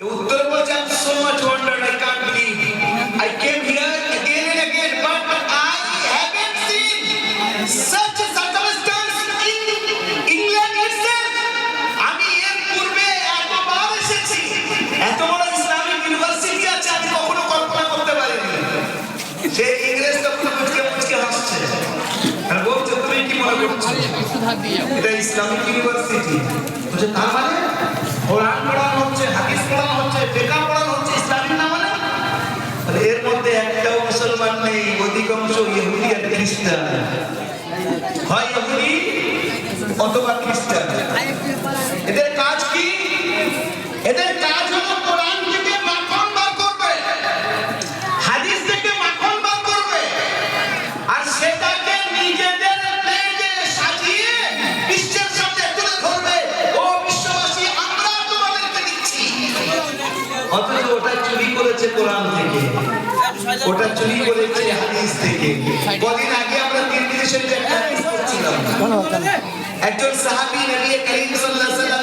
Uttara was I'm so much wondered. I can't believe. I came here again and again, but I haven't seen such a circumstance in England itself. আমি এর পূর্বে এতবার এসেছি, এত বড় Islamic university আছে আমি কখনো কল্পনা করতে পারিনি। সে ইংরেজ তখন মুচকে হাসছে আর বলছে তুমি কি মনে করছো এটা ইসলামিক ইউনিভার্সিটি? বলছে তার মানে কোরআন পড়ানো হচ্ছে, হাদিস পড়ানো হচ্ছে, ফিকহ পড়ানো হচ্ছে, ইসলামিক না মানে? এর মধ্যে একটাও মুসলমান নেই, অধিকাংশ ইহুদি আর খ্রিস্টান। হয় ইহুদি অথবা খ্রিস্টান। এদের কাজ কি? এদের কাজ হলো কোরআন থেকে মাখন বার করবে, হাদিস থেকে মাখন বার করবে, আর সেটাকে নিজেদের প্লেটে সাজিয়ে বিশ্বের সামনে তুলে ধরবে। ও বিশ্ববাসী, আমরা তোমাদেরকে দিচ্ছি। অথচ ওটা চুরি করেছে কোরআন থেকে, ওটা চুরি করেছে হাদিস থেকে। কদিন আগে আমরা তিরমিজি শরীফে একটা হাদিস পড়ছিলাম। একজন সাহাবী নবী করিম সাল্লাল্লাহু আলাইহি